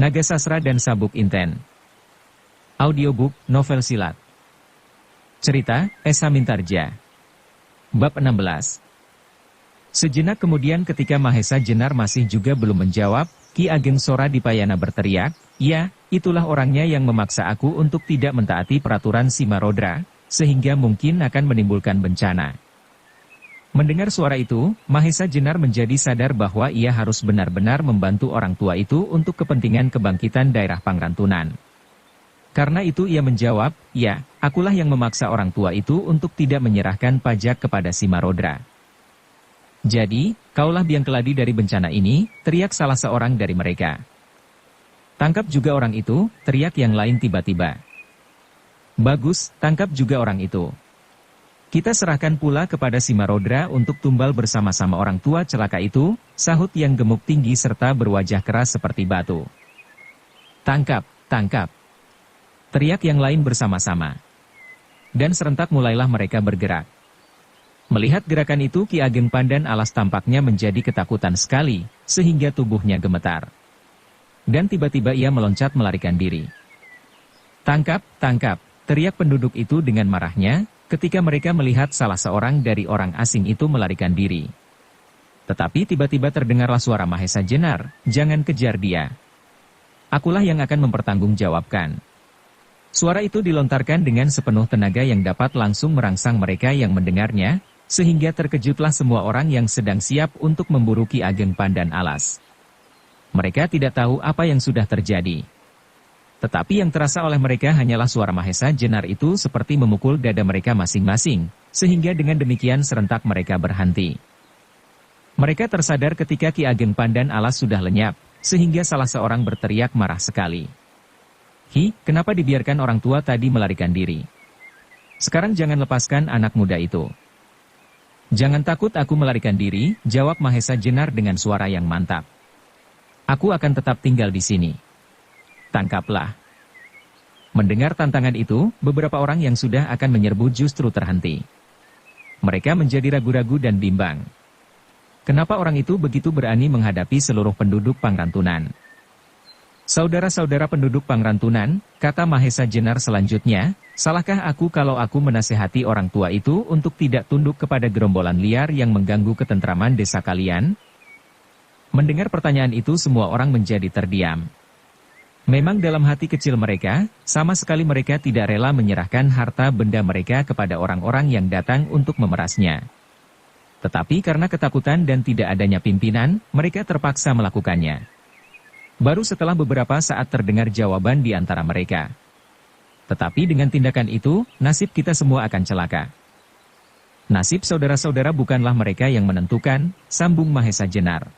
Naga Sastra dan Sabuk Inten. Audiobook, novel silat. Cerita, Esa Mintarja. Bab 16. Sejenak kemudian ketika Mahesa Jenar masih juga belum menjawab, Ki Ageng Sora Dipayana berteriak, "Ya, itulah orangnya yang memaksa aku untuk tidak mentaati peraturan Simarodra, sehingga mungkin akan menimbulkan bencana." Mendengar suara itu, Mahesa Jenar menjadi sadar bahwa ia harus benar-benar membantu orang tua itu untuk kepentingan kebangkitan daerah Pangrantunan. Karena itu ia menjawab, "Ya, akulah yang memaksa orang tua itu untuk tidak menyerahkan pajak kepada Simarodra." "Jadi, kaulah biang keladi dari bencana ini," teriak salah seorang dari mereka. "Tangkap juga orang itu," teriak yang lain tiba-tiba. "Bagus, tangkap juga orang itu. Kita serahkan pula kepada Simarodra untuk tumbal bersama-sama orang tua celaka itu," sahut yang gemuk tinggi serta berwajah keras seperti batu. "Tangkap, tangkap!" teriak yang lain bersama-sama. Dan serentak mulailah mereka bergerak. Melihat gerakan itu Ki Ageng Pandan Alas tampaknya menjadi ketakutan sekali, sehingga tubuhnya gemetar. Dan tiba-tiba ia meloncat melarikan diri. "Tangkap, tangkap!" teriak penduduk itu dengan marahnya, ketika mereka melihat salah seorang dari orang asing itu melarikan diri. Tetapi tiba-tiba terdengarlah suara Mahesa Jenar, "Jangan kejar dia. Akulah yang akan mempertanggungjawabkan." Suara itu dilontarkan dengan sepenuh tenaga yang dapat langsung merangsang mereka yang mendengarnya, sehingga terkejutlah semua orang yang sedang siap untuk memburu Ki Ageng Pandan Alas. Mereka tidak tahu apa yang sudah terjadi. Tetapi yang terasa oleh mereka hanyalah suara Mahesa Jenar itu seperti memukul dada mereka masing-masing, sehingga dengan demikian serentak mereka berhenti. Mereka tersadar ketika Ki Ageng Pandan Alas sudah lenyap, sehingga salah seorang berteriak marah sekali. "Hi, kenapa dibiarkan orang tua tadi melarikan diri? Sekarang jangan lepaskan anak muda itu." "Jangan takut aku melarikan diri," jawab Mahesa Jenar dengan suara yang mantap. "Aku akan tetap tinggal di sini. Tangkaplah." Mendengar tantangan itu, beberapa orang yang sudah akan menyerbu justru terhenti. Mereka menjadi ragu-ragu dan bimbang. Kenapa orang itu begitu berani menghadapi seluruh penduduk Pangrantunan? "Saudara-saudara penduduk Pangrantunan," kata Mahesa Jenar selanjutnya, "salahkah aku kalau aku menasehati orang tua itu untuk tidak tunduk kepada gerombolan liar yang mengganggu ketentraman desa kalian?" Mendengar pertanyaan itu semua orang menjadi terdiam. Memang dalam hati kecil mereka, sama sekali mereka tidak rela menyerahkan harta benda mereka kepada orang-orang yang datang untuk memerasnya. Tetapi karena ketakutan dan tidak adanya pimpinan, mereka terpaksa melakukannya. Baru setelah beberapa saat terdengar jawaban di antara mereka. "Tetapi dengan tindakan itu, nasib kita semua akan celaka." "Nasib saudara-saudara bukanlah mereka yang menentukan," sambung Mahesa Jenar.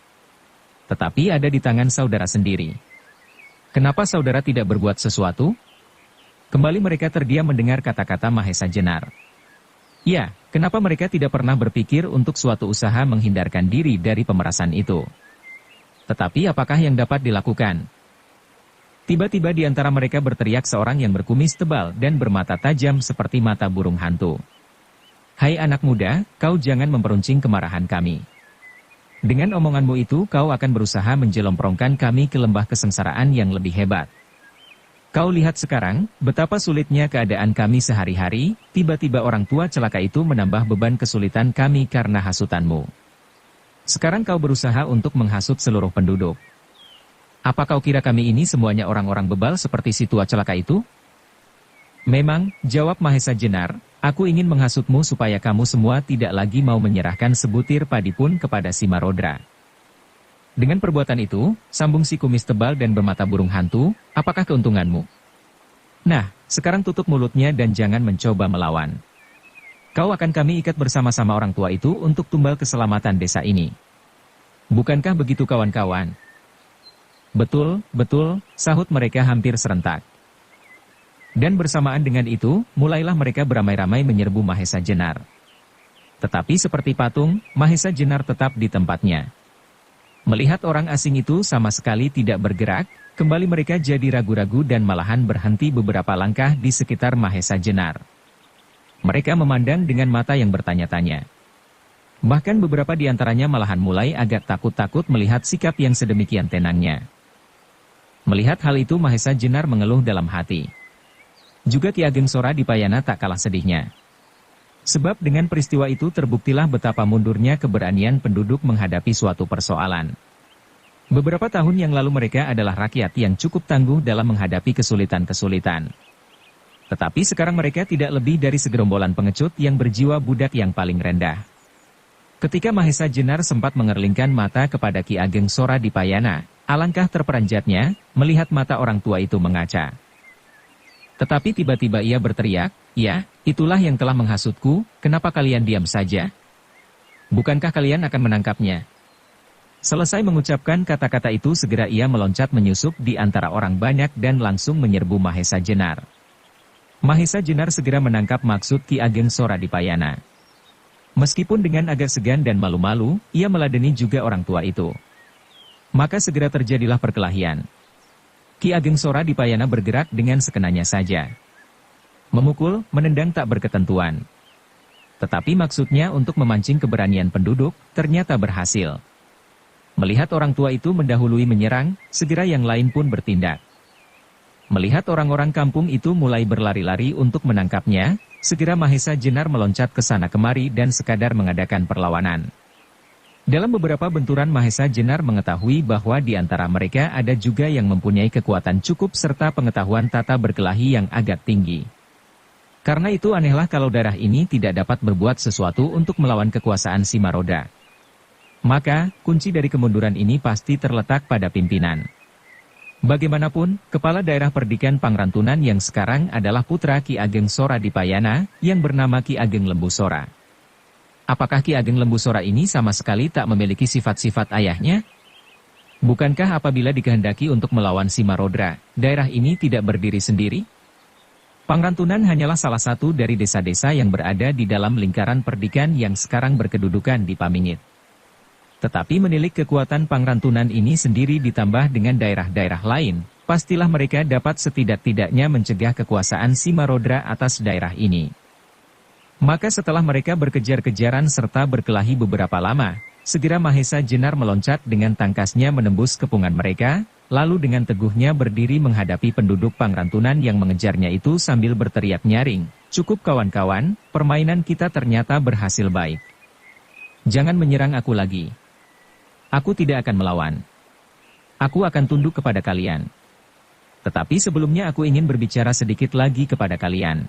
"Tetapi ada di tangan saudara sendiri. Kenapa saudara tidak berbuat sesuatu?" Kembali mereka terdiam mendengar kata-kata Mahesa Jenar. Ya, kenapa mereka tidak pernah berpikir untuk suatu usaha menghindarkan diri dari pemerasan itu? Tetapi apakah yang dapat dilakukan? Tiba-tiba di antara mereka berteriak seorang yang berkumis tebal dan bermata tajam seperti mata burung hantu. "Hai anak muda, kau jangan memperuncing kemarahan kami. Dengan omonganmu itu kau akan berusaha menjelomprongkan kami ke lembah kesengsaraan yang lebih hebat. Kau lihat sekarang, betapa sulitnya keadaan kami sehari-hari, tiba-tiba orang tua celaka itu menambah beban kesulitan kami karena hasutanmu. Sekarang kau berusaha untuk menghasut seluruh penduduk. Apa kau kira kami ini semuanya orang-orang bebal seperti si tua celaka itu?" "Memang," jawab Mahesa Jenar, "aku ingin menghasutmu supaya kamu semua tidak lagi mau menyerahkan sebutir padi pun kepada Simarodra." "Dengan perbuatan itu," sambung si kumis tebal dan bermata burung hantu, "apakah keuntunganmu? Nah, sekarang tutup mulutnya dan jangan mencoba melawan. Kau akan kami ikat bersama-sama orang tua itu untuk tumbal keselamatan desa ini. Bukankah begitu kawan-kawan?" "Betul, betul," sahut mereka hampir serentak. Dan bersamaan dengan itu, mulailah mereka beramai-ramai menyerbu Mahesa Jenar. Tetapi seperti patung, Mahesa Jenar tetap di tempatnya. Melihat orang asing itu sama sekali tidak bergerak, kembali mereka jadi ragu-ragu dan malahan berhenti beberapa langkah di sekitar Mahesa Jenar. Mereka memandang dengan mata yang bertanya-tanya. Bahkan beberapa di antaranya malahan mulai agak takut-takut melihat sikap yang sedemikian tenangnya. Melihat hal itu Mahesa Jenar mengeluh dalam hati. Juga Ki Ageng Soradipayana tak kalah sedihnya. Sebab dengan peristiwa itu terbuktilah betapa mundurnya keberanian penduduk menghadapi suatu persoalan. Beberapa tahun yang lalu mereka adalah rakyat yang cukup tangguh dalam menghadapi kesulitan-kesulitan. Tetapi sekarang mereka tidak lebih dari segerombolan pengecut yang berjiwa budak yang paling rendah. Ketika Mahesa Jenar sempat mengerlingkan mata kepada Ki Ageng Soradipayana, alangkah terperanjatnya melihat mata orang tua itu mengaca. Tetapi tiba-tiba ia berteriak, "Ya, itulah yang telah menghasutku, kenapa kalian diam saja? Bukankah kalian akan menangkapnya?" Selesai mengucapkan kata-kata itu segera ia meloncat menyusup di antara orang banyak dan langsung menyerbu Mahesa Jenar. Mahesa Jenar segera menangkap maksud Ki Ageng Soradipayana. Meskipun dengan agak segan dan malu-malu, ia meladeni juga orang tua itu. Maka segera terjadilah perkelahian. Ki Ageng Soradipayana bergerak dengan sekenanya saja. Memukul, menendang tak berketentuan. Tetapi maksudnya untuk memancing keberanian penduduk, ternyata berhasil. Melihat orang tua itu mendahului menyerang, segera yang lain pun bertindak. Melihat orang-orang kampung itu mulai berlari-lari untuk menangkapnya, segera Mahesa Jenar meloncat ke sana kemari dan sekadar mengadakan perlawanan. Dalam beberapa benturan Mahesa Jenar mengetahui bahwa di antara mereka ada juga yang mempunyai kekuatan cukup serta pengetahuan tata berkelahi yang agak tinggi. Karena itu anehlah kalau daerah ini tidak dapat berbuat sesuatu untuk melawan kekuasaan Simaroda. Maka, kunci dari kemunduran ini pasti terletak pada pimpinan. Bagaimanapun, kepala daerah Perdikan Pangrantunan yang sekarang adalah putra Ki Ageng Soradipayana yang bernama Ki Ageng Lembusora. Apakah Ki Ageng Lembusora ini sama sekali tak memiliki sifat-sifat ayahnya? Bukankah apabila dikehendaki untuk melawan Simarodra, daerah ini tidak berdiri sendiri? Pangrantunan hanyalah salah satu dari desa-desa yang berada di dalam lingkaran Perdikan yang sekarang berkedudukan di Pamingit. Tetapi menilik kekuatan Pangrantunan ini sendiri ditambah dengan daerah-daerah lain, pastilah mereka dapat setidak-tidaknya mencegah kekuasaan Simarodra atas daerah ini. Maka setelah mereka berkejar-kejaran serta berkelahi beberapa lama, segera Mahesa Jenar meloncat dengan tangkasnya menembus kepungan mereka, lalu dengan teguhnya berdiri menghadapi penduduk Pangrantunan yang mengejarnya itu sambil berteriak nyaring, "Cukup kawan-kawan, permainan kita ternyata berhasil baik. Jangan menyerang aku lagi. Aku tidak akan melawan. Aku akan tunduk kepada kalian. Tetapi sebelumnya aku ingin berbicara sedikit lagi kepada kalian."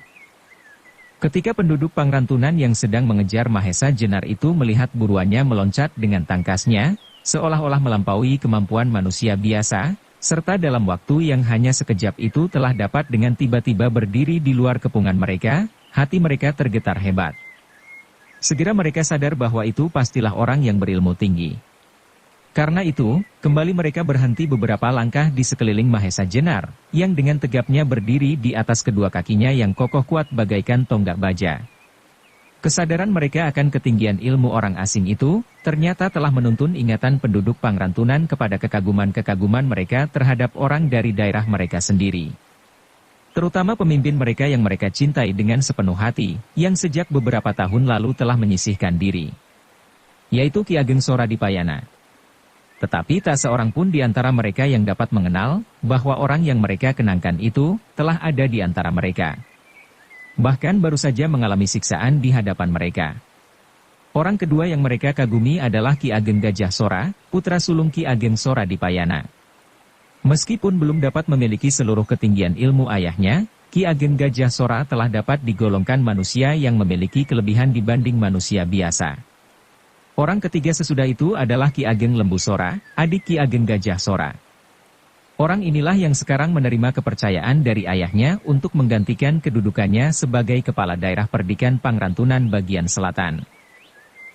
Ketika penduduk Pangrantunan yang sedang mengejar Mahesa Jenar itu melihat buruannya meloncat dengan tangkasnya, seolah-olah melampaui kemampuan manusia biasa, serta dalam waktu yang hanya sekejap itu telah dapat dengan tiba-tiba berdiri di luar kepungan mereka, hati mereka tergetar hebat. Segera mereka sadar bahwa itu pastilah orang yang berilmu tinggi. Karena itu, kembali mereka berhenti beberapa langkah di sekeliling Mahesa Jenar, yang dengan tegapnya berdiri di atas kedua kakinya yang kokoh kuat bagaikan tonggak baja. Kesadaran mereka akan ketinggian ilmu orang asing itu, ternyata telah menuntun ingatan penduduk Pangrantunan kepada kekaguman-kekaguman mereka terhadap orang dari daerah mereka sendiri. Terutama pemimpin mereka yang mereka cintai dengan sepenuh hati, yang sejak beberapa tahun lalu telah menyisihkan diri. Yaitu Ki Ageng Soradipayana. Tetapi tak seorang pun di antara mereka yang dapat mengenal bahwa orang yang mereka kenangkan itu telah ada di antara mereka. Bahkan baru saja mengalami siksaan di hadapan mereka. Orang kedua yang mereka kagumi adalah Ki Ageng Gajah Sora, putra sulung Ki Ageng Soradipayana. Meskipun belum dapat memiliki seluruh ketinggian ilmu ayahnya, Ki Ageng Gajah Sora telah dapat digolongkan manusia yang memiliki kelebihan dibanding manusia biasa. Orang ketiga sesudah itu adalah Ki Ageng Lembusora, adik Ki Ageng Gajah Sora. Orang inilah yang sekarang menerima kepercayaan dari ayahnya untuk menggantikan kedudukannya sebagai kepala daerah Perdikan Pangrantunan bagian selatan.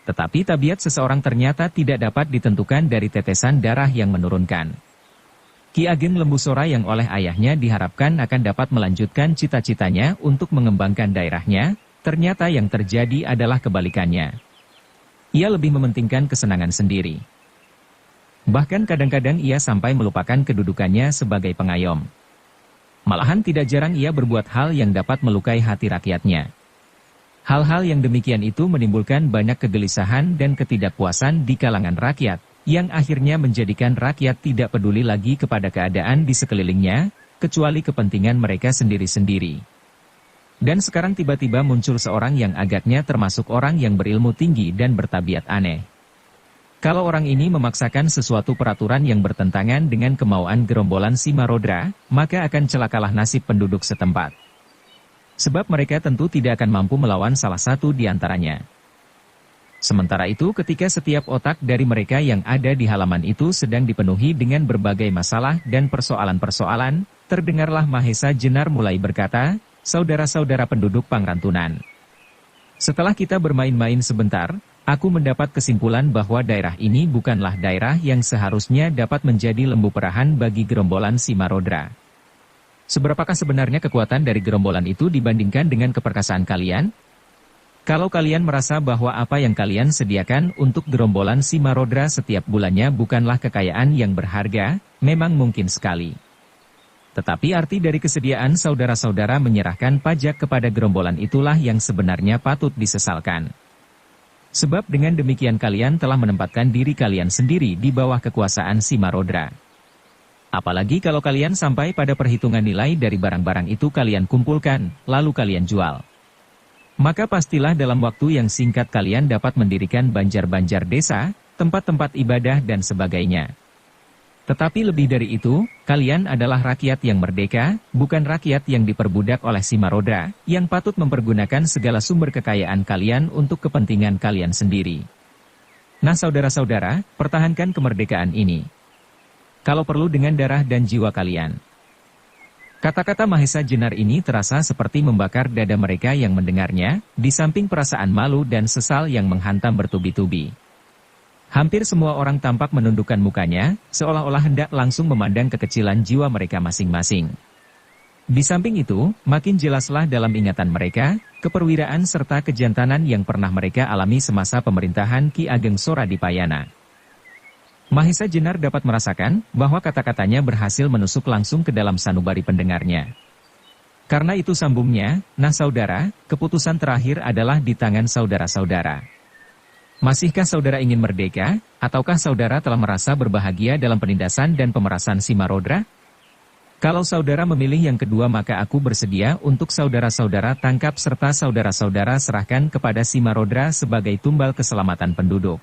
Tetapi tabiat seseorang ternyata tidak dapat ditentukan dari tetesan darah yang menurunkan. Ki Ageng Lembusora yang oleh ayahnya diharapkan akan dapat melanjutkan cita-citanya untuk mengembangkan daerahnya, ternyata yang terjadi adalah kebalikannya. Ia lebih mementingkan kesenangan sendiri. Bahkan kadang-kadang ia sampai melupakan kedudukannya sebagai pengayom. Malahan tidak jarang ia berbuat hal yang dapat melukai hati rakyatnya. Hal-hal yang demikian itu menimbulkan banyak kegelisahan dan ketidakpuasan di kalangan rakyat, yang akhirnya menjadikan rakyat tidak peduli lagi kepada keadaan di sekelilingnya, kecuali kepentingan mereka sendiri-sendiri. Dan sekarang tiba-tiba muncul seorang yang agaknya termasuk orang yang berilmu tinggi dan bertabiat aneh. Kalau orang ini memaksakan sesuatu peraturan yang bertentangan dengan kemauan gerombolan Simarodra, maka akan celakalah nasib penduduk setempat. Sebab mereka tentu tidak akan mampu melawan salah satu di antaranya. Sementara itu ketika setiap otak dari mereka yang ada di halaman itu sedang dipenuhi dengan berbagai masalah dan persoalan-persoalan, terdengarlah Mahesa Jenar mulai berkata, "Saudara-saudara penduduk Pangrantunan. Setelah kita bermain-main sebentar, aku mendapat kesimpulan bahwa daerah ini bukanlah daerah yang seharusnya dapat menjadi lembu perahan bagi gerombolan Simarodra. Seberapakah sebenarnya kekuatan dari gerombolan itu dibandingkan dengan keperkasaan kalian? Kalau kalian merasa bahwa apa yang kalian sediakan untuk gerombolan Simarodra setiap bulannya bukanlah kekayaan yang berharga, memang mungkin sekali. Tetapi arti dari kesediaan saudara-saudara menyerahkan pajak kepada gerombolan itulah yang sebenarnya patut disesalkan. Sebab dengan demikian kalian telah menempatkan diri kalian sendiri di bawah kekuasaan Simarodra. Apalagi kalau kalian sampai pada perhitungan nilai dari barang-barang itu kalian kumpulkan, lalu kalian jual. Maka pastilah dalam waktu yang singkat kalian dapat mendirikan banjar-banjar desa, tempat-tempat ibadah dan sebagainya. Tetapi lebih dari itu, kalian adalah rakyat yang merdeka, bukan rakyat yang diperbudak oleh Simarodra, yang patut mempergunakan segala sumber kekayaan kalian untuk kepentingan kalian sendiri. Nah saudara-saudara, pertahankan kemerdekaan ini. Kalau perlu dengan darah dan jiwa kalian." Kata-kata Mahesa Jenar ini terasa seperti membakar dada mereka yang mendengarnya, di samping perasaan malu dan sesal yang menghantam bertubi-tubi. Hampir semua orang tampak menundukkan mukanya, seolah-olah hendak langsung memandang kekecilan jiwa mereka masing-masing. Di samping itu, makin jelaslah dalam ingatan mereka, keperwiraan serta kejantanan yang pernah mereka alami semasa pemerintahan Ki Ageng Soradipayana. Mahesa Jenar dapat merasakan bahwa kata-katanya berhasil menusuk langsung ke dalam sanubari pendengarnya. Karena itu sambungnya, "Nah saudara, keputusan terakhir adalah di tangan saudara-saudara. Masihkah saudara ingin merdeka, ataukah saudara telah merasa berbahagia dalam penindasan dan pemerasan Simarodra? Kalau saudara memilih yang kedua maka aku bersedia untuk saudara-saudara tangkap serta saudara-saudara serahkan kepada Simarodra sebagai tumbal keselamatan penduduk."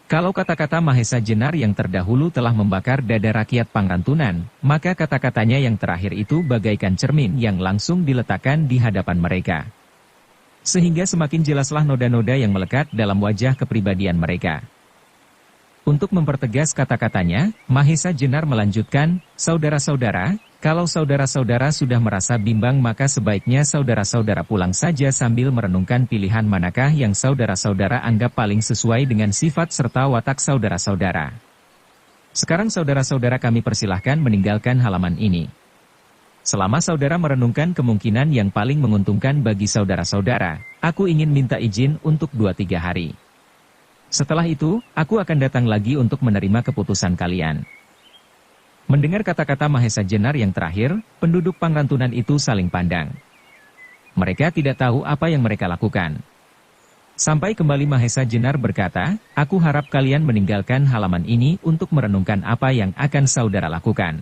Kalau kata-kata Mahesa Jenar yang terdahulu telah membakar dada rakyat Pangrantunan, maka kata-katanya yang terakhir itu bagaikan cermin yang langsung diletakkan di hadapan mereka. Sehingga semakin jelaslah noda-noda yang melekat dalam wajah kepribadian mereka. Untuk mempertegas kata-katanya, Mahesa Jenar melanjutkan, "Saudara-saudara, kalau saudara-saudara sudah merasa bimbang maka sebaiknya saudara-saudara pulang saja sambil merenungkan pilihan manakah yang saudara-saudara anggap paling sesuai dengan sifat serta watak saudara-saudara. Sekarang saudara-saudara kami persilahkan meninggalkan halaman ini. Selama saudara merenungkan kemungkinan yang paling menguntungkan bagi saudara-saudara, aku ingin minta izin untuk 2-3 hari. Setelah itu, aku akan datang lagi untuk menerima keputusan kalian." Mendengar kata-kata Mahesa Jenar yang terakhir, penduduk Pangrantunan itu saling pandang. Mereka tidak tahu apa yang mereka lakukan. Sampai kembali Mahesa Jenar berkata, "Aku harap kalian meninggalkan halaman ini untuk merenungkan apa yang akan saudara lakukan.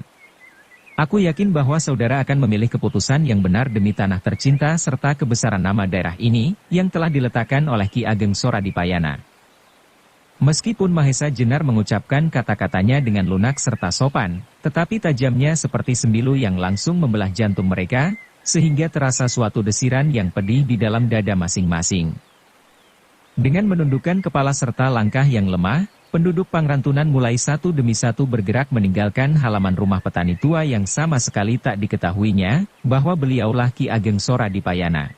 Aku yakin bahwa saudara akan memilih keputusan yang benar demi tanah tercinta serta kebesaran nama daerah ini, yang telah diletakkan oleh Ki Ageng Soradipayana." Meskipun Mahesa Jenar mengucapkan kata-katanya dengan lunak serta sopan, tetapi tajamnya seperti sembilu yang langsung membelah jantung mereka, sehingga terasa suatu desiran yang pedih di dalam dada masing-masing. Dengan menundukkan kepala serta langkah yang lemah, penduduk Pangrantunan mulai satu demi satu bergerak meninggalkan halaman rumah petani tua yang sama sekali tak diketahuinya, bahwa beliaulah Ki Ageng Soradipayana.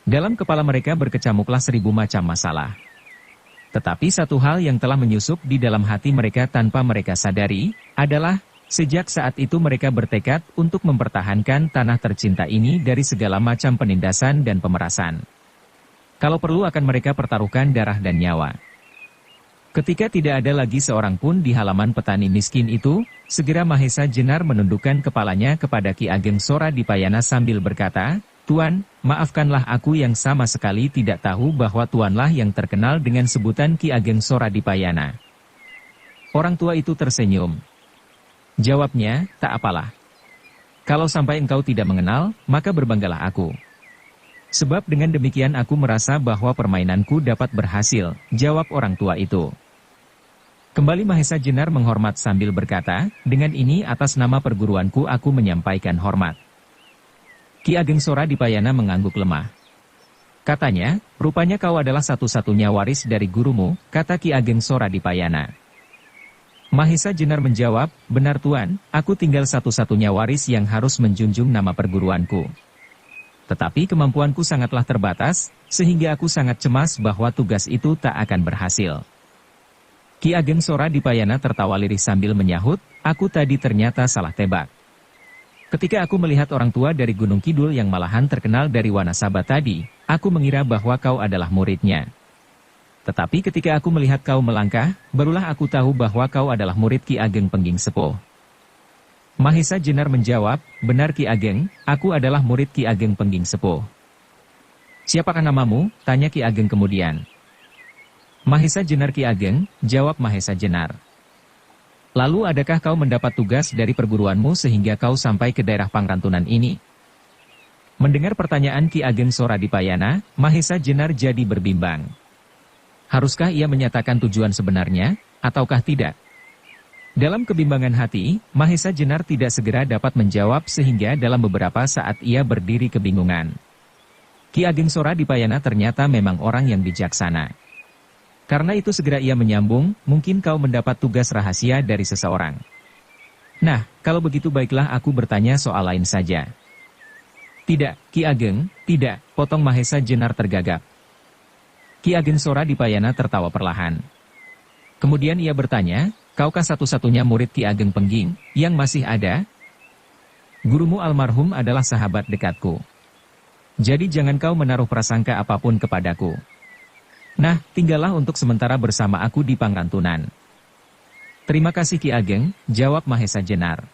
Dalam kepala mereka berkecamuklah 1000 macam masalah. Tetapi satu hal yang telah menyusup di dalam hati mereka tanpa mereka sadari, adalah, sejak saat itu mereka bertekad untuk mempertahankan tanah tercinta ini dari segala macam penindasan dan pemerasan. Kalau perlu akan mereka pertaruhkan darah dan nyawa. Ketika tidak ada lagi seorang pun di halaman petani miskin itu, segera Mahesa Jenar menundukkan kepalanya kepada Ki Ageng Soradipayana sambil berkata, "Tuan, maafkanlah aku yang sama sekali tidak tahu bahwa Tuanlah yang terkenal dengan sebutan Ki Ageng Soradipayana. Orang tua itu tersenyum. Jawabnya, tak apalah. Kalau sampai engkau tidak mengenal, maka berbanggalah aku. Sebab dengan demikian aku merasa bahwa permainanku dapat berhasil, jawab orang tua itu. Kembali Mahesa Jenar menghormat sambil berkata, dengan ini atas nama perguruanku aku menyampaikan hormat. Ki Ageng Soradipayana mengangguk lemah. Katanya, rupanya kau adalah satu-satunya waris dari gurumu, kata Ki Ageng Soradipayana. Mahesa Jenar menjawab, benar Tuan, aku tinggal satu-satunya waris yang harus menjunjung nama perguruanku. Tetapi kemampuanku sangatlah terbatas, sehingga aku sangat cemas bahwa tugas itu tak akan berhasil. Ki Ageng Soradipayana tertawa lirih sambil menyahut, aku tadi ternyata salah tebak. Ketika aku melihat orang tua dari Gunung Kidul yang malahan terkenal dari Wanasaba tadi, aku mengira bahwa kau adalah muridnya. Tetapi ketika aku melihat kau melangkah, barulah aku tahu bahwa kau adalah murid Ki Ageng Pengging Sepuh. Mahesa Jenar menjawab, benar Ki Ageng, aku adalah murid Ki Ageng Pengging Sepuh. Siapakah namamu? Tanya Ki Ageng kemudian. Mahesa Jenar Ki Ageng, jawab Mahesa Jenar. Lalu adakah kau mendapat tugas dari perguruanmu sehingga kau sampai ke daerah Pangrantunan ini? Mendengar pertanyaan Ki Ageng Soradipayana, Mahesa Jenar jadi berbimbang. Haruskah ia menyatakan tujuan sebenarnya, ataukah tidak? Dalam kebimbangan hati, Mahesa Jenar tidak segera dapat menjawab sehingga dalam beberapa saat ia berdiri kebingungan. Ki Ageng Soradipayana ternyata memang orang yang bijaksana. Karena itu segera ia menyambung, mungkin kau mendapat tugas rahasia dari seseorang. Nah, kalau begitu baiklah aku bertanya soal lain saja. Tidak, Ki Ageng, tidak, potong Mahesa Jenar tergagap. Ki Ageng Soradipayana tertawa perlahan. Kemudian ia bertanya, kaukah satu-satunya murid Ki Ageng Pengging yang masih ada? Gurumu almarhum adalah sahabat dekatku. Jadi jangan kau menaruh prasangka apapun kepadaku. Nah, tinggallah untuk sementara bersama aku di Pangrantunan. Terima kasih Ki Ageng, jawab Mahesa Jenar.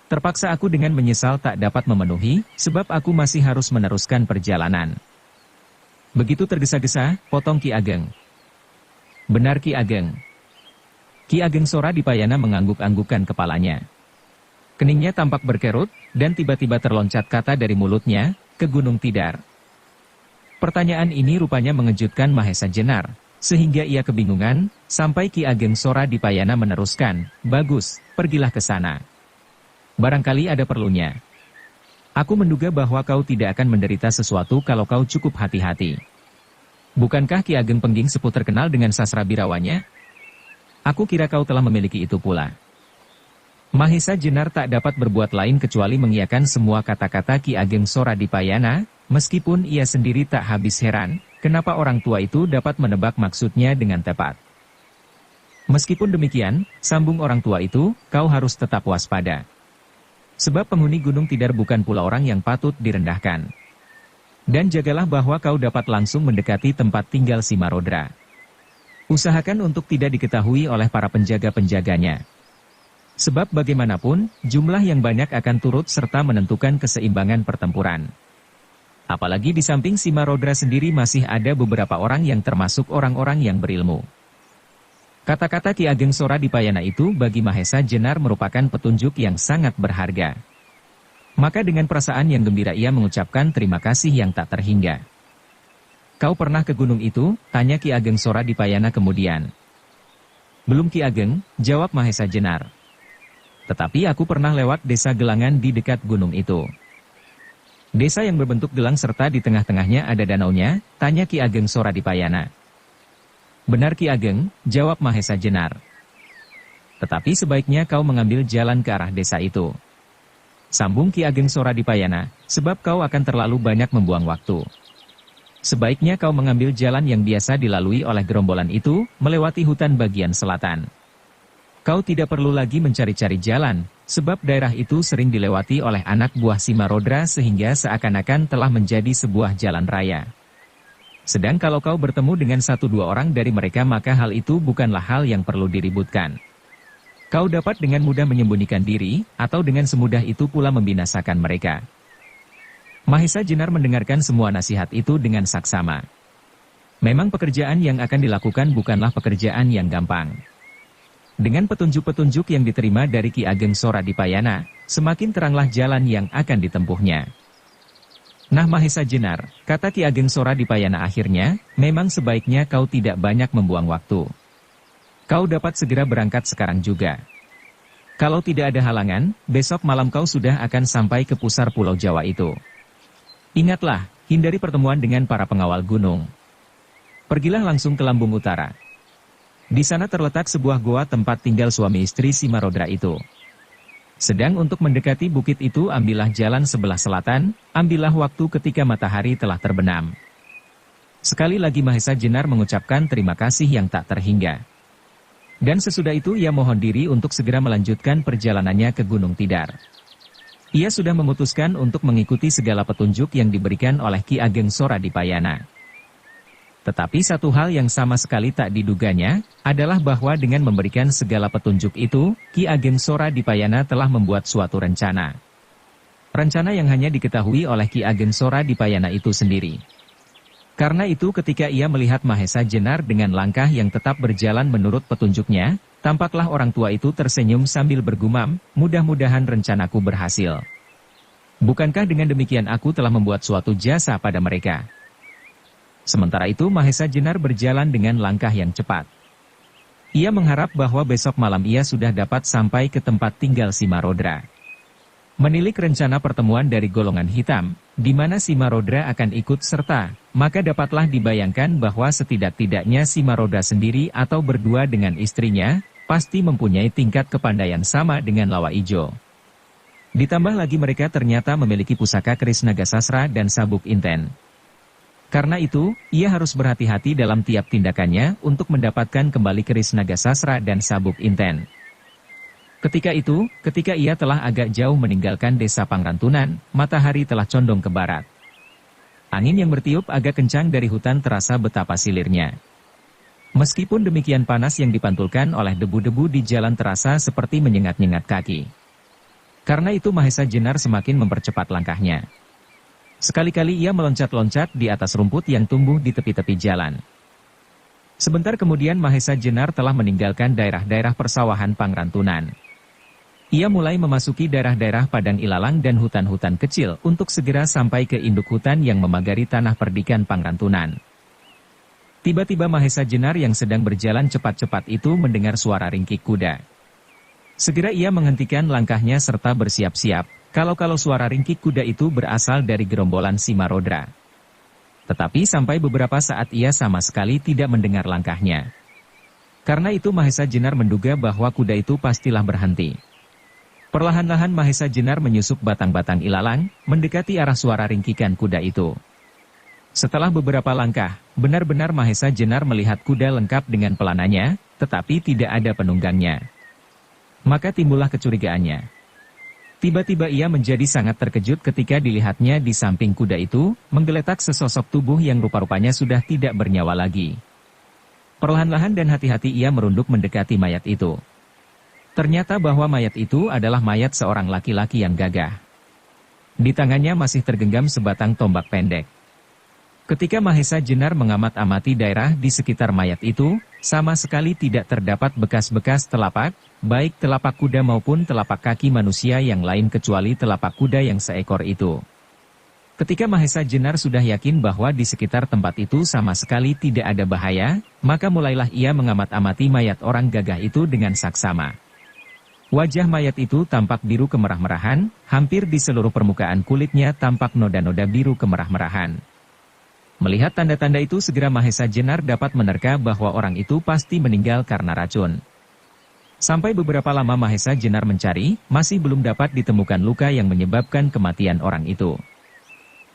Terpaksa aku dengan menyesal tak dapat memenuhi, sebab aku masih harus meneruskan perjalanan. Begitu tergesa-gesa, potong Ki Ageng. Benar Ki Ageng. Ki Ageng Soradipayana mengangguk-anggukkan kepalanya. Keningnya tampak berkerut, dan tiba-tiba terloncat kata dari mulutnya, ke Gunung Tidar. Pertanyaan ini rupanya mengejutkan Mahesa Jenar, sehingga ia kebingungan, sampai Ki Ageng Soradipayana meneruskan, bagus, pergilah ke sana. Barangkali ada perlunya. Aku menduga bahwa kau tidak akan menderita sesuatu kalau kau cukup hati-hati. Bukankah Ki Ageng Pengging Sepuh terkenal dengan sastra birawanya? Aku kira kau telah memiliki itu pula. Mahesa Jenar tak dapat berbuat lain kecuali mengiyakan semua kata-kata Ki Ageng Soradipayana, meskipun ia sendiri tak habis heran, kenapa orang tua itu dapat menebak maksudnya dengan tepat. Meskipun demikian, sambung orang tua itu, kau harus tetap waspada. Sebab penghuni Gunung Tidar bukan pula orang yang patut direndahkan. Dan jagalah bahwa kau dapat langsung mendekati tempat tinggal si Marodra. Usahakan untuk tidak diketahui oleh para penjaga-penjaganya. Sebab bagaimanapun, jumlah yang banyak akan turut serta menentukan keseimbangan pertempuran. Apalagi di samping si Marodra sendiri masih ada beberapa orang yang termasuk orang-orang yang berilmu. Kata-kata Ki Ageng Soradipayana itu bagi Mahesa Jenar merupakan petunjuk yang sangat berharga. Maka dengan perasaan yang gembira ia mengucapkan terima kasih yang tak terhingga. Kau pernah ke gunung itu? Tanya Ki Ageng Soradipayana kemudian. Belum Ki Ageng, jawab Mahesa Jenar. Tetapi aku pernah lewat desa Gelangan di dekat gunung itu. Desa yang berbentuk gelang serta di tengah-tengahnya ada danaunya, tanya Ki Ageng Soradipayana. Benar Ki Ageng, jawab Mahesa Jenar. Tetapi sebaiknya kau mengambil jalan ke arah desa itu. Sambung Ki Ageng Soradipayana, sebab kau akan terlalu banyak membuang waktu. Sebaiknya kau mengambil jalan yang biasa dilalui oleh gerombolan itu, melewati hutan bagian selatan. Kau tidak perlu lagi mencari-cari jalan, sebab daerah itu sering dilewati oleh anak buah si Marodra sehingga seakan-akan telah menjadi sebuah jalan raya. Sedang kalau kau bertemu dengan 1-2 orang dari mereka maka hal itu bukanlah hal yang perlu diributkan. Kau dapat dengan mudah menyembunyikan diri, atau dengan semudah itu pula membinasakan mereka. Mahesa Jenar mendengarkan semua nasihat itu dengan saksama. Memang pekerjaan yang akan dilakukan bukanlah pekerjaan yang gampang. Dengan petunjuk-petunjuk yang diterima dari Ki Ageng Soradipayana, semakin teranglah jalan yang akan ditempuhnya. Nah Mahesa Jenar, kata Ki Ageng Soradipayana akhirnya, memang sebaiknya kau tidak banyak membuang waktu. Kau dapat segera berangkat sekarang juga. Kalau tidak ada halangan, besok malam kau sudah akan sampai ke pusar Pulau Jawa itu. Ingatlah, hindari pertemuan dengan para pengawal gunung. Pergilah langsung ke Lambung Utara. Di sana terletak sebuah goa tempat tinggal suami istri si Marodra itu. Sedang untuk mendekati bukit itu ambillah jalan sebelah selatan, ambillah waktu ketika matahari telah terbenam. Sekali lagi Mahesa Jenar mengucapkan terima kasih yang tak terhingga. Dan sesudah itu ia mohon diri untuk segera melanjutkan perjalanannya ke Gunung Tidar. Ia sudah memutuskan untuk mengikuti segala petunjuk yang diberikan oleh Ki Ageng Soradipayana. Tetapi satu hal yang sama sekali tak diduganya, adalah bahwa dengan memberikan segala petunjuk itu, Ki Ageng Soradipayana telah membuat suatu rencana. Rencana yang hanya diketahui oleh Ki Ageng Soradipayana itu sendiri. Karena itu ketika ia melihat Mahesa Jenar dengan langkah yang tetap berjalan menurut petunjuknya, tampaklah orang tua itu tersenyum sambil bergumam, mudah-mudahan rencanaku berhasil. Bukankah dengan demikian aku telah membuat suatu jasa pada mereka? Sementara itu Mahesa Jenar berjalan dengan langkah yang cepat. Ia mengharap bahwa besok malam ia sudah dapat sampai ke tempat tinggal si Marodra. Menilik rencana pertemuan dari golongan hitam, di mana si Marodra akan ikut serta, maka dapatlah dibayangkan bahwa setidak-tidaknya si Marodra sendiri atau berdua dengan istrinya, pasti mempunyai tingkat kepandaian sama dengan Lawa Ijo. Ditambah lagi mereka ternyata memiliki pusaka keris naga sasra dan sabuk inten. Karena itu, ia harus berhati-hati dalam tiap tindakannya untuk mendapatkan kembali keris naga sasra dan sabuk inten. Ketika itu, ketika ia telah agak jauh meninggalkan desa Pangrantunan, matahari telah condong ke barat. Angin yang bertiup agak kencang dari hutan terasa betapa silirnya. Meskipun demikian panas yang dipantulkan oleh debu-debu di jalan terasa seperti menyengat-nyengat kaki. Karena itu Mahesa Jenar semakin mempercepat langkahnya. Sekali-kali ia meloncat-loncat di atas rumput yang tumbuh di tepi-tepi jalan. Sebentar kemudian Mahesa Jenar telah meninggalkan daerah-daerah persawahan Pangrantunan. Ia mulai memasuki daerah-daerah padang ilalang dan hutan-hutan kecil untuk segera sampai ke induk hutan yang memagari tanah perdikan Pangrantunan. Tiba-tiba Mahesa Jenar yang sedang berjalan cepat-cepat itu mendengar suara ringkik kuda. Segera ia menghentikan langkahnya serta bersiap-siap. Kalau suara ringkik kuda itu berasal dari gerombolan si Marodra. Tetapi sampai beberapa saat ia sama sekali tidak mendengar langkahnya. Karena itu Mahesa Jenar menduga bahwa kuda itu pastilah berhenti. Perlahan-lahan Mahesa Jenar menyusup batang-batang ilalang, mendekati arah suara ringkikan kuda itu. Setelah beberapa langkah, benar-benar Mahesa Jenar melihat kuda lengkap dengan pelananya, tetapi tidak ada penunggangnya. Maka timbullah kecurigaannya. Tiba-tiba ia menjadi sangat terkejut ketika dilihatnya di samping kuda itu, menggeletak sesosok tubuh yang rupa-rupanya sudah tidak bernyawa lagi. Perlahan-lahan dan hati-hati ia merunduk mendekati mayat itu. Ternyata bahwa mayat itu adalah mayat seorang laki-laki yang gagah. Di tangannya masih tergenggam sebatang tombak pendek. Ketika Mahesa Jenar mengamat-amati daerah di sekitar mayat itu, sama sekali tidak terdapat bekas-bekas telapak, baik telapak kuda maupun telapak kaki manusia yang lain kecuali telapak kuda yang seekor itu. Ketika Mahesa Jenar sudah yakin bahwa di sekitar tempat itu sama sekali tidak ada bahaya, maka mulailah ia mengamat-amati mayat orang gagah itu dengan saksama. Wajah mayat itu tampak biru kemerah-merahan, hampir di seluruh permukaan kulitnya tampak noda-noda biru kemerah-merahan. Melihat tanda-tanda itu segera Mahesa Jenar dapat menerka bahwa orang itu pasti meninggal karena racun. Sampai beberapa lama Mahesa Jenar mencari, masih belum dapat ditemukan luka yang menyebabkan kematian orang itu.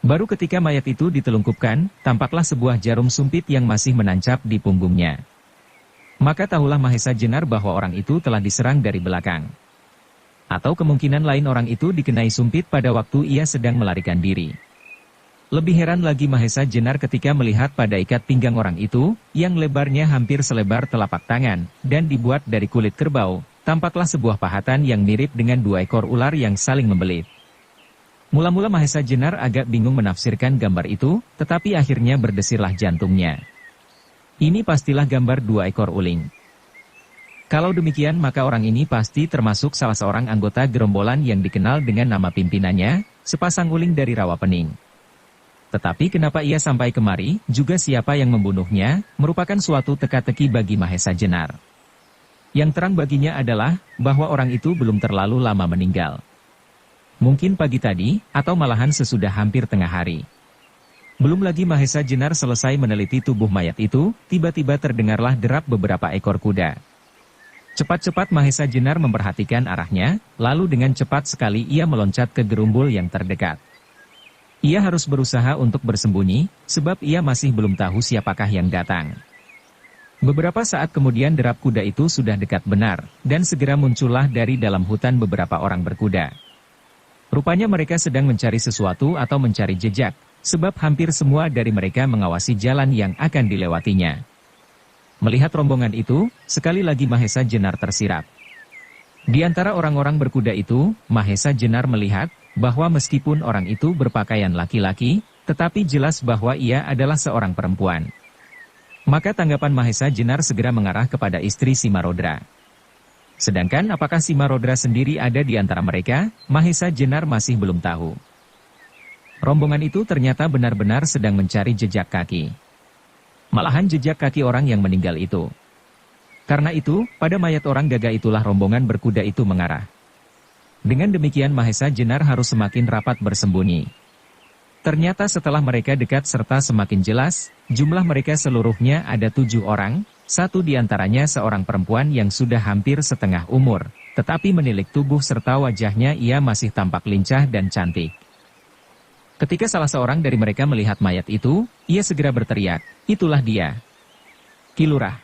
Baru ketika mayat itu ditelungkupkan, tampaklah sebuah jarum sumpit yang masih menancap di punggungnya. Maka tahulah Mahesa Jenar bahwa orang itu telah diserang dari belakang. Atau kemungkinan lain orang itu dikenai sumpit pada waktu ia sedang melarikan diri. Lebih heran lagi Mahesa Jenar ketika melihat pada ikat pinggang orang itu, yang lebarnya hampir selebar telapak tangan, dan dibuat dari kulit kerbau, tampaklah sebuah pahatan yang mirip dengan dua ekor ular yang saling membelit. Mula-mula Mahesa Jenar agak bingung menafsirkan gambar itu, tetapi akhirnya berdesirlah jantungnya. Ini pastilah gambar dua ekor uling. Kalau demikian maka orang ini pasti termasuk salah seorang anggota gerombolan yang dikenal dengan nama pimpinannya, sepasang uling dari Rawapening. Tetapi kenapa ia sampai kemari, juga siapa yang membunuhnya, merupakan suatu teka-teki bagi Mahesa Jenar. Yang terang baginya adalah, bahwa orang itu belum terlalu lama meninggal. Mungkin pagi tadi, atau malahan sesudah hampir tengah hari. Belum lagi Mahesa Jenar selesai meneliti tubuh mayat itu, tiba-tiba terdengarlah derap beberapa ekor kuda. Cepat-cepat Mahesa Jenar memperhatikan arahnya, lalu dengan cepat sekali ia meloncat ke gerumbul yang terdekat. Ia harus berusaha untuk bersembunyi, sebab ia masih belum tahu siapakah yang datang. Beberapa saat kemudian derap kuda itu sudah dekat benar, dan segera muncullah dari dalam hutan beberapa orang berkuda. Rupanya mereka sedang mencari sesuatu atau mencari jejak, sebab hampir semua dari mereka mengawasi jalan yang akan dilewatinya. Melihat rombongan itu, sekali lagi Mahesa Jenar tersirap. Di antara orang-orang berkuda itu, Mahesa Jenar melihat bahwa meskipun orang itu berpakaian laki-laki, tetapi jelas bahwa ia adalah seorang perempuan. Maka tanggapan Mahesa Jenar segera mengarah kepada istri Simarodra. Sedangkan apakah Simarodra sendiri ada di antara mereka, Mahesa Jenar masih belum tahu. Rombongan itu ternyata benar-benar sedang mencari jejak kaki. Malahan jejak kaki orang yang meninggal itu. Karena itu, pada mayat orang gagah itulah rombongan berkuda itu mengarah. Dengan demikian Mahesa Jenar harus semakin rapat bersembunyi. Ternyata setelah mereka dekat serta semakin jelas, jumlah mereka seluruhnya ada 7 orang, satu di antaranya seorang perempuan yang sudah hampir setengah umur, tetapi menilik tubuh serta wajahnya ia masih tampak lincah dan cantik. Ketika salah seorang dari mereka melihat mayat itu, ia segera berteriak, "Itulah dia, Ki Lurah."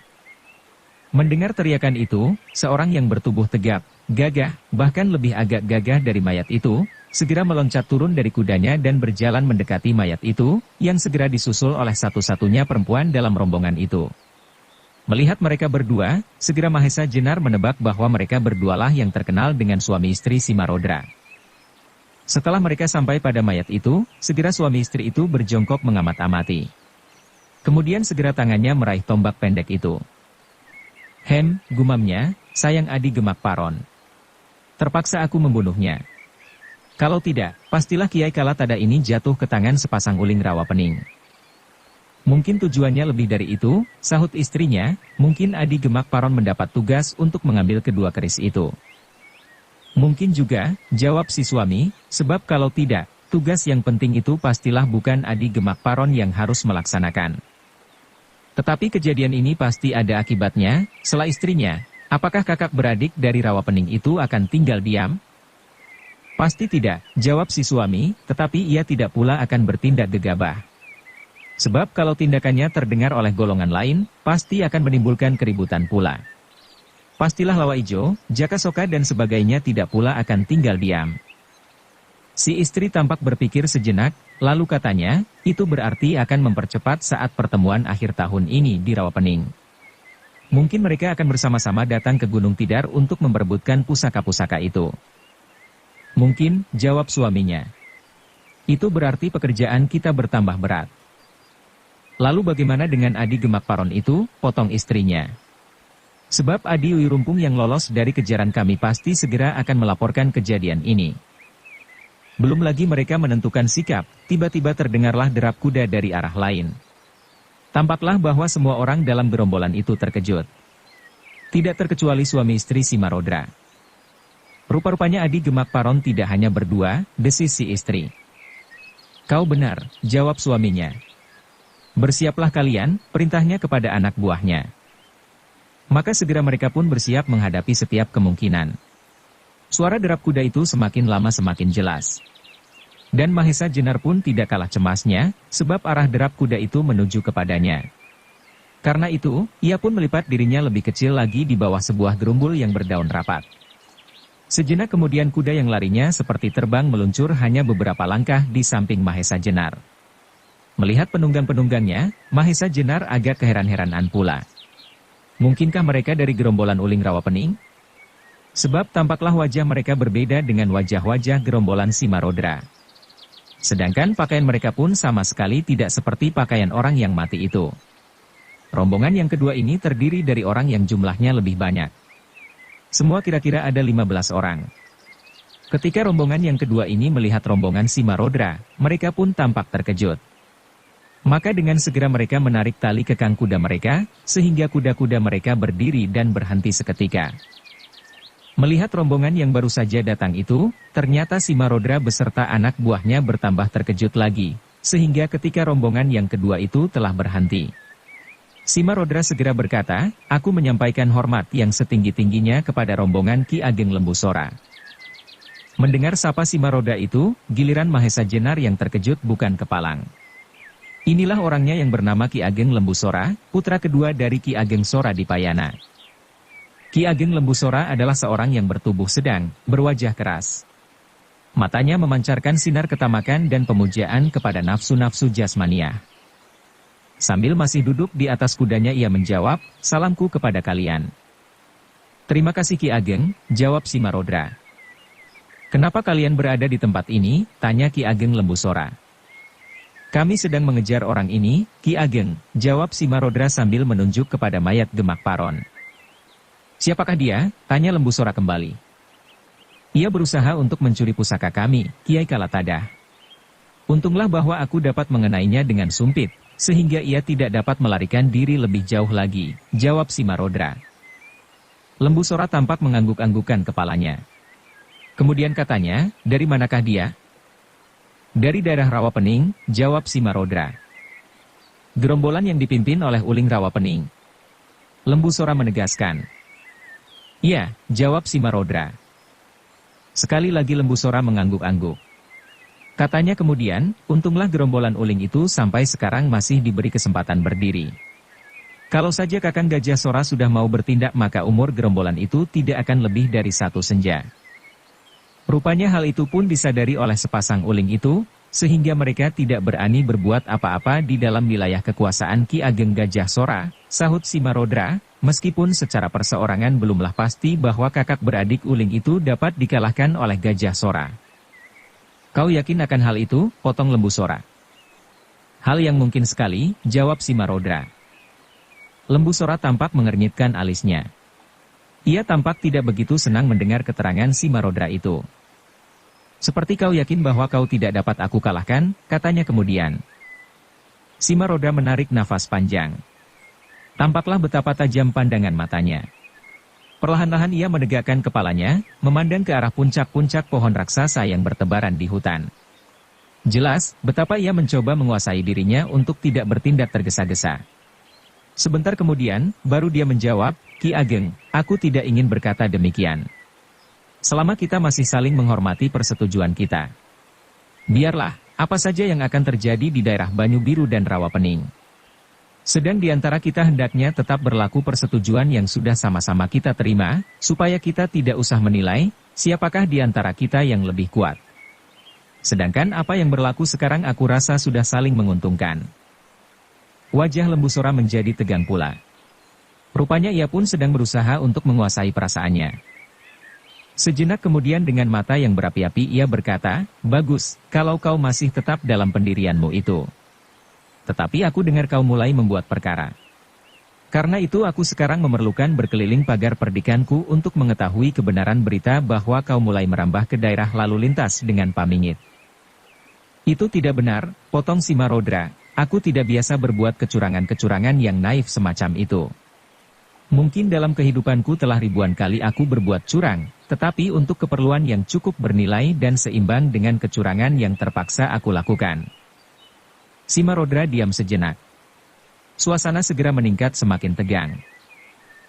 Mendengar teriakan itu, seorang yang bertubuh tegap, gagah, bahkan lebih agak gagah dari mayat itu, segera meloncat turun dari kudanya dan berjalan mendekati mayat itu, yang segera disusul oleh satu-satunya perempuan dalam rombongan itu. Melihat mereka berdua, segera Mahesa Jenar menebak bahwa mereka berdualah yang terkenal dengan suami istri Simarodra. Setelah mereka sampai pada mayat itu, segera suami istri itu berjongkok mengamat-amati. Kemudian segera tangannya meraih tombak pendek itu. "Hem," gumamnya, "sayang Adi Gemak Paron. Terpaksa aku membunuhnya. Kalau tidak, pastilah Kiai Kalatada ini jatuh ke tangan sepasang uling Rawapening." "Mungkin tujuannya lebih dari itu," sahut istrinya, "mungkin Adi Gemak Paron mendapat tugas untuk mengambil kedua keris itu." "Mungkin juga," jawab si suami, "sebab kalau tidak, tugas yang penting itu pastilah bukan Adi Gemak Paron yang harus melaksanakan. Tetapi kejadian ini pasti ada akibatnya," sela istrinya, "apakah kakak beradik dari Rawapening itu akan tinggal diam?" "Pasti tidak," jawab si suami, "tetapi ia tidak pula akan bertindak gegabah. Sebab kalau tindakannya terdengar oleh golongan lain, pasti akan menimbulkan keributan pula. Pastilah Lawa Ijo, Jaka Soka dan sebagainya tidak pula akan tinggal diam." Si istri tampak berpikir sejenak, lalu katanya, "Itu berarti akan mempercepat saat pertemuan akhir tahun ini di Rawapening. Mungkin mereka akan bersama-sama datang ke Gunung Tidar untuk memperebutkan pusaka-pusaka itu." "Mungkin," jawab suaminya. "Itu berarti pekerjaan kita bertambah berat." "Lalu bagaimana dengan Adi Gemak Paron itu?" potong istrinya. "Sebab Adi Uirumpung yang lolos dari kejaran kami pasti segera akan melaporkan kejadian ini." Belum lagi mereka menentukan sikap, tiba-tiba terdengarlah derap kuda dari arah lain. Tampaklah bahwa semua orang dalam gerombolan itu terkejut. Tidak terkecuali suami istri Simarodra. Rupa-rupanya Adi Gemak Paron tidak hanya berdua, desis si istri. "Kau benar," jawab suaminya. "Bersiaplah kalian," perintahnya kepada anak buahnya. Maka segera mereka pun bersiap menghadapi setiap kemungkinan. Suara derap kuda itu semakin lama semakin jelas. Dan Mahesa Jenar pun tidak kalah cemasnya, sebab arah derap kuda itu menuju kepadanya. Karena itu, ia pun melipat dirinya lebih kecil lagi di bawah sebuah gerumbul yang berdaun rapat. Sejenak kemudian kuda yang larinya seperti terbang meluncur hanya beberapa langkah di samping Mahesa Jenar. Melihat penunggang-penunggangnya, Mahesa Jenar agak keheran-heranan pula. Mungkinkah mereka dari gerombolan uling Rawapening? Sebab tampaklah wajah mereka berbeda dengan wajah-wajah gerombolan Simarodra. Sedangkan pakaian mereka pun sama sekali tidak seperti pakaian orang yang mati itu. Rombongan yang kedua ini terdiri dari orang yang jumlahnya lebih banyak. Semua kira-kira ada 15 orang. Ketika rombongan yang kedua ini melihat rombongan Simarodra, mereka pun tampak terkejut. Maka dengan segera mereka menarik tali kekang kuda mereka, sehingga kuda-kuda mereka berdiri dan berhenti seketika. Melihat rombongan yang baru saja datang itu, ternyata Simarodra beserta anak buahnya bertambah terkejut lagi, sehingga ketika rombongan yang kedua itu telah berhenti, Simarodra segera berkata, "Aku menyampaikan hormat yang setinggi-tingginya kepada rombongan Ki Ageng Lembusora." Mendengar sapa Simarodra itu, giliran Mahesa Jenar yang terkejut bukan kepalang. Inilah orangnya yang bernama Ki Ageng Lembusora, putra kedua dari Ki Ageng Sora Dipayana. Ki Ageng Lembusora adalah seorang yang bertubuh sedang, berwajah keras. Matanya memancarkan sinar ketamakan dan pemujaan kepada nafsu-nafsu jasmaniah. Sambil masih duduk di atas kudanya ia menjawab, "Salamku kepada kalian." "Terima kasih Ki Ageng," jawab Simarodra. "Kenapa kalian berada di tempat ini?" tanya Ki Ageng Lembusora. "Kami sedang mengejar orang ini, Ki Ageng," jawab Simarodra sambil menunjuk kepada mayat Gemak Paron. "Siapakah dia?" tanya Lembusora kembali. "Ia berusaha untuk mencuri pusaka kami, Kiai Kalatada. Untunglah bahwa aku dapat mengenainya dengan sumpit, sehingga ia tidak dapat melarikan diri lebih jauh lagi," jawab Simarodra. Lembusora tampak mengangguk-anggukan kepalanya. Kemudian katanya, "Dari manakah dia?" "Dari daerah Rawapening," jawab Simarodra. "Gerombolan yang dipimpin oleh Uling Rawapening?" Lembusora menegaskan. "Iya," jawab Simarodra. Sekali lagi Lembusora mengangguk-angguk. Katanya kemudian, "Untunglah gerombolan Uling itu sampai sekarang masih diberi kesempatan berdiri. Kalau saja Kakang Gajah Sora sudah mau bertindak maka umur gerombolan itu tidak akan lebih dari 1 senja." Rupanya hal itu pun disadari oleh sepasang Uling itu, sehingga mereka tidak berani berbuat apa-apa di dalam wilayah kekuasaan Ki Ageng Gajah Sora, sahut Simarodra, meskipun secara perseorangan belumlah pasti bahwa kakak beradik Uling itu dapat dikalahkan oleh Gajah Sora. "Kau yakin akan hal itu?" potong Lembusora. "Hal yang mungkin sekali," jawab Simarodra. Lembusora tampak mengernyitkan alisnya. Ia tampak tidak begitu senang mendengar keterangan Simarodra itu. "Seperti kau yakin bahwa kau tidak dapat aku kalahkan," katanya kemudian. Simarodra menarik nafas panjang. Tampaklah betapa tajam pandangan matanya. Perlahan-lahan ia menegakkan kepalanya, memandang ke arah puncak-puncak pohon raksasa yang bertebaran di hutan. Jelas, betapa ia mencoba menguasai dirinya untuk tidak bertindak tergesa-gesa. Sebentar kemudian, baru dia menjawab, "Ki Ageng, aku tidak ingin berkata demikian. Selama kita masih saling menghormati persetujuan kita. Biarlah, apa saja yang akan terjadi di daerah Banyu Biru dan Rawapening. Sedang di antara kita hendaknya tetap berlaku persetujuan yang sudah sama-sama kita terima, supaya kita tidak usah menilai, siapakah di antara kita yang lebih kuat. Sedangkan apa yang berlaku sekarang aku rasa sudah saling menguntungkan." Wajah Lembusora menjadi tegang pula. Rupanya ia pun sedang berusaha untuk menguasai perasaannya. Sejenak kemudian dengan mata yang berapi-api ia berkata, "Bagus, kalau kau masih tetap dalam pendirianmu itu. Tetapi aku dengar kau mulai membuat perkara. Karena itu aku sekarang memerlukan berkeliling pagar perdikanku untuk mengetahui kebenaran berita bahwa kau mulai merambah ke daerah lalu lintas dengan pamingit." "Itu tidak benar," potong Simarodra, "aku tidak biasa berbuat kecurangan-kecurangan yang naif semacam itu. Mungkin dalam kehidupanku telah ribuan kali aku berbuat curang, tetapi untuk keperluan yang cukup bernilai dan seimbang dengan kecurangan yang terpaksa aku lakukan." Simarodra diam sejenak. Suasana segera meningkat semakin tegang.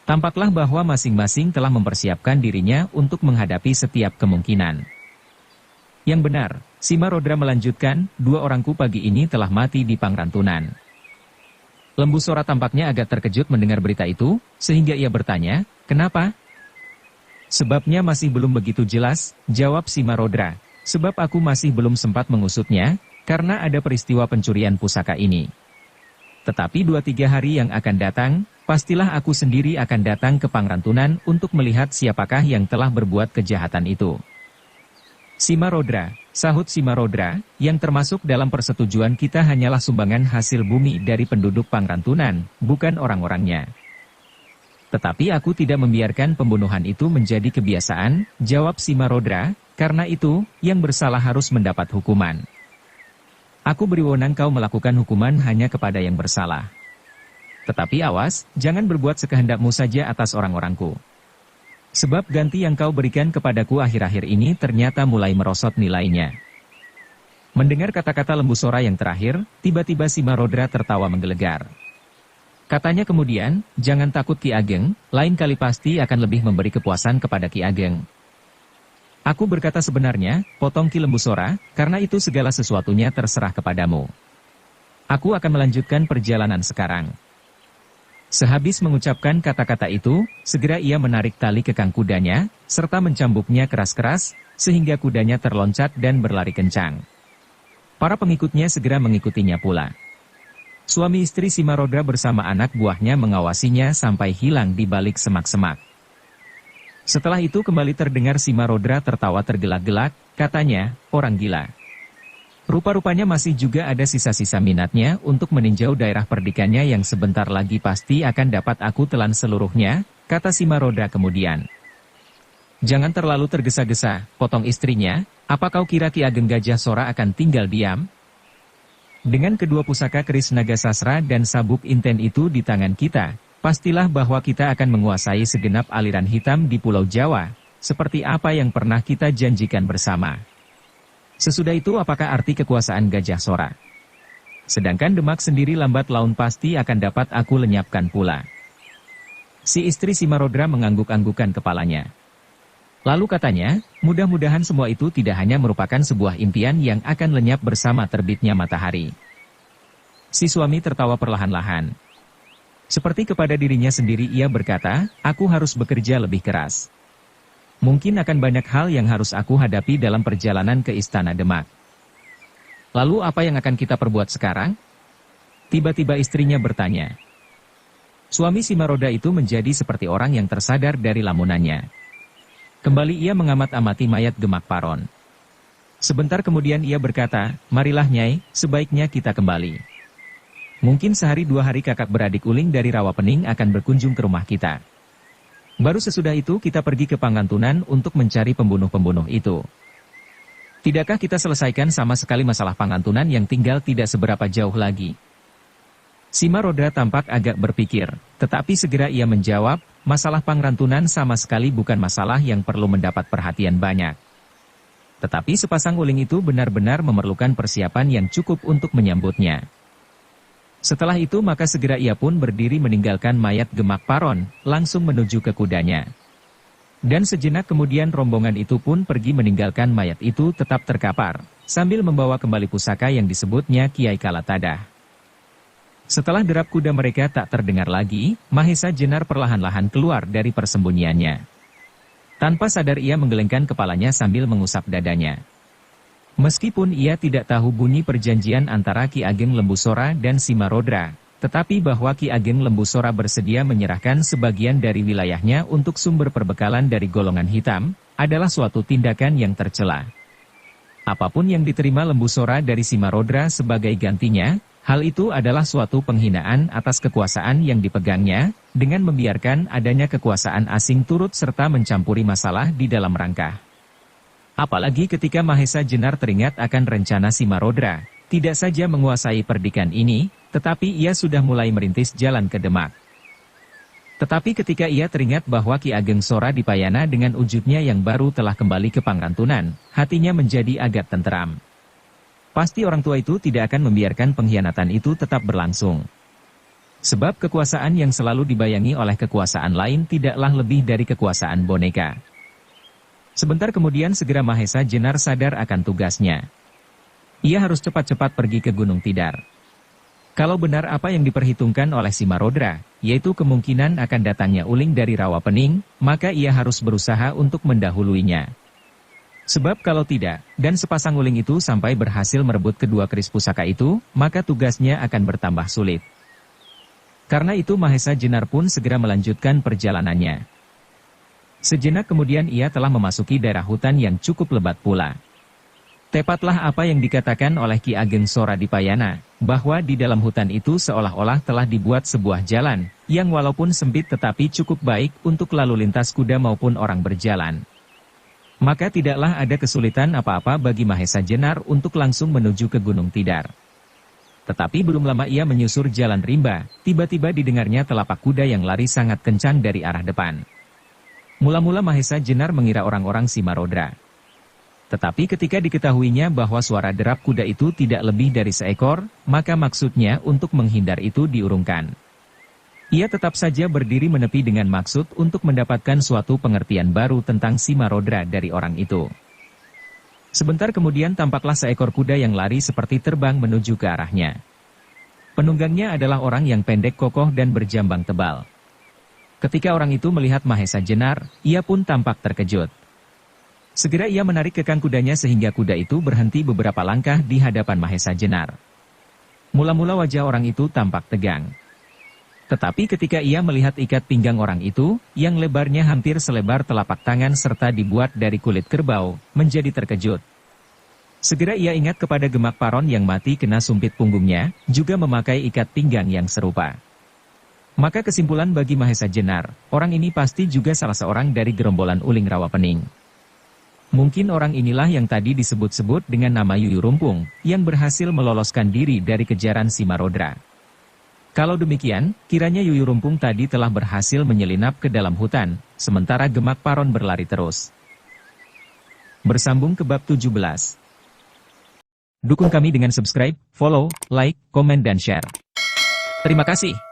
Tampaklah bahwa masing-masing telah mempersiapkan dirinya untuk menghadapi setiap kemungkinan. "Yang benar," Simarodra melanjutkan, "2 orangku pagi ini telah mati di Pangrantunan." Lembusora tampaknya agak terkejut mendengar berita itu, sehingga ia bertanya, "Kenapa?" "Sebabnya masih belum begitu jelas," jawab Simarodra, "sebab aku masih belum sempat mengusutnya, karena ada peristiwa pencurian pusaka ini. Tetapi 2-3 hari yang akan datang, pastilah aku sendiri akan datang ke Pangrantunan untuk melihat siapakah yang telah berbuat kejahatan itu." "Simarodra," sahut Simarodra, "yang termasuk dalam persetujuan kita hanyalah sumbangan hasil bumi dari penduduk Pangrantunan, bukan orang-orangnya. Tetapi aku tidak membiarkan pembunuhan itu menjadi kebiasaan, jawab Simarodra, karena itu, yang bersalah harus mendapat hukuman. Aku beri wewenang kau melakukan hukuman hanya kepada yang bersalah. Tetapi awas, jangan berbuat sekehendakmu saja atas orang-orangku. Sebab ganti yang kau berikan kepadaku akhir-akhir ini ternyata mulai merosot nilainya. Mendengar kata-kata lembu sora yang terakhir, tiba-tiba Simarodra tertawa menggelegar. Katanya kemudian, jangan takut Ki Ageng, lain kali pasti akan lebih memberi kepuasan kepada Ki Ageng. Aku berkata sebenarnya, potong Ki Lembu Sora, karena itu segala sesuatunya terserah kepadamu. Aku akan melanjutkan perjalanan sekarang. Sehabis mengucapkan kata-kata itu, segera ia menarik tali kekang kudanya, serta mencambuknya keras-keras, sehingga kudanya terloncat dan berlari kencang. Para pengikutnya segera mengikutinya pula. Suami istri Simarodra bersama anak buahnya mengawasinya sampai hilang di balik semak-semak. Setelah itu kembali terdengar Simarodra tertawa tergelak-gelak, katanya, orang gila. Rupa-rupanya masih juga ada sisa-sisa minatnya untuk meninjau daerah perdikannya yang sebentar lagi pasti akan dapat aku telan seluruhnya, kata Simarodra kemudian. Jangan terlalu tergesa-gesa, potong istrinya, apa kau kira Ki Ageng Gajah Sora akan tinggal diam? Dengan kedua pusaka keris naga sasra dan sabuk inten itu di tangan kita, pastilah bahwa kita akan menguasai segenap aliran hitam di Pulau Jawa, seperti apa yang pernah kita janjikan bersama. Sesudah itu apakah arti kekuasaan Gajah Sora? Sedangkan Demak sendiri lambat laun pasti akan dapat aku lenyapkan pula. Si istri Simarodra mengangguk-anggukan kepalanya. Lalu katanya, mudah-mudahan semua itu tidak hanya merupakan sebuah impian yang akan lenyap bersama terbitnya matahari. Si suami tertawa perlahan-lahan. Seperti kepada dirinya sendiri ia berkata, aku harus bekerja lebih keras. Mungkin akan banyak hal yang harus aku hadapi dalam perjalanan ke Istana Demak. Lalu apa yang akan kita perbuat sekarang? Tiba-tiba istrinya bertanya. Suami Simarodra itu menjadi seperti orang yang tersadar dari lamunannya. Kembali ia mengamat-amati mayat Gemak Paron. Sebentar kemudian ia berkata, marilah Nyai, sebaiknya kita kembali. Mungkin sehari dua hari kakak beradik Uling dari Rawapening akan berkunjung ke rumah kita. Baru sesudah itu kita pergi ke Pangantunan untuk mencari pembunuh-pembunuh itu. Tidakkah kita selesaikan sama sekali masalah Pangantunan yang tinggal tidak seberapa jauh lagi? Simarodra tampak agak berpikir, tetapi segera ia menjawab, masalah Pangrantunan sama sekali bukan masalah yang perlu mendapat perhatian banyak. Tetapi sepasang uling itu benar-benar memerlukan persiapan yang cukup untuk menyambutnya. Setelah itu maka segera ia pun berdiri meninggalkan mayat Gemak Paron, langsung menuju ke kudanya. Dan sejenak kemudian rombongan itu pun pergi meninggalkan mayat itu tetap terkapar, sambil membawa kembali pusaka yang disebutnya Kiai Kalatadah. Setelah derap kuda mereka tak terdengar lagi, Mahesa Jenar perlahan-lahan keluar dari persembunyiannya. Tanpa sadar ia menggelengkan kepalanya sambil mengusap dadanya. Meskipun ia tidak tahu bunyi perjanjian antara Ki Ageng Lembu Sora dan Simarodra, tetapi bahwa Ki Ageng Lembu Sora bersedia menyerahkan sebagian dari wilayahnya untuk sumber perbekalan dari golongan hitam, adalah suatu tindakan yang tercela. Apapun yang diterima Lembu Sora dari Simarodra sebagai gantinya, hal itu adalah suatu penghinaan atas kekuasaan yang dipegangnya, dengan membiarkan adanya kekuasaan asing turut serta mencampuri masalah di dalam rangka. Apalagi ketika Mahesa Jenar teringat akan rencana Simarodra, tidak saja menguasai perdikan ini, tetapi ia sudah mulai merintis jalan ke Demak. Tetapi ketika ia teringat bahwa Ki Ageng Sora di Payana dengan wujudnya yang baru telah kembali ke Pangrantunan, hatinya menjadi agak tenteram. Pasti orang tua itu tidak akan membiarkan pengkhianatan itu tetap berlangsung. Sebab kekuasaan yang selalu dibayangi oleh kekuasaan lain tidaklah lebih dari kekuasaan boneka. Sebentar kemudian segera Mahesa Jenar sadar akan tugasnya. Ia harus cepat-cepat pergi ke Gunung Tidar. Kalau benar apa yang diperhitungkan oleh Simarodra, yaitu kemungkinan akan datangnya uling dari Rawapening, maka ia harus berusaha untuk mendahuluinya. Sebab kalau tidak, dan sepasang uling itu sampai berhasil merebut kedua keris pusaka itu, maka tugasnya akan bertambah sulit. Karena itu Mahesa Jenar pun segera melanjutkan perjalanannya. Sejenak kemudian ia telah memasuki daerah hutan yang cukup lebat pula. Tepatlah apa yang dikatakan oleh Ki Ageng Sora di Payana, bahwa di dalam hutan itu seolah-olah telah dibuat sebuah jalan, yang walaupun sempit tetapi cukup baik untuk lalu lintas kuda maupun orang berjalan. Maka tidaklah ada kesulitan apa-apa bagi Mahesa Jenar untuk langsung menuju ke Gunung Tidar. Tetapi belum lama ia menyusur jalan rimba, tiba-tiba didengarnya telapak kuda yang lari sangat kencang dari arah depan. Mula-mula Mahesa Jenar mengira orang-orang Simarodra. Tetapi ketika diketahuinya bahwa suara derap kuda itu tidak lebih dari seekor, maka maksudnya untuk menghindar itu diurungkan. Ia tetap saja berdiri menepi dengan maksud untuk mendapatkan suatu pengertian baru tentang Simarodra dari orang itu. Sebentar kemudian tampaklah seekor kuda yang lari seperti terbang menuju ke arahnya. Penunggangnya adalah orang yang pendek kokoh dan berjambang tebal. Ketika orang itu melihat Mahesa Jenar, ia pun tampak terkejut. Segera ia menarik kekang kudanya sehingga kuda itu berhenti beberapa langkah di hadapan Mahesa Jenar. Mula-mula wajah orang itu tampak tegang. Tetapi ketika ia melihat ikat pinggang orang itu, yang lebarnya hampir selebar telapak tangan serta dibuat dari kulit kerbau, menjadi terkejut. Segera ia ingat kepada Gemak Paron yang mati kena sumpit punggungnya, juga memakai ikat pinggang yang serupa. Maka kesimpulan bagi Mahesa Jenar, orang ini pasti juga salah seorang dari gerombolan Uling Rawapening. Mungkin orang inilah yang tadi disebut-sebut dengan nama Yuyurumpung, yang berhasil meloloskan diri dari kejaran Simarodra. Kalau demikian, kiranya Yuyurumpung tadi telah berhasil menyelinap ke dalam hutan, sementara Gemak Paron berlari terus. Bersambung ke bab 17. Dukung kami dengan subscribe, follow, like, komen dan share. Terima kasih.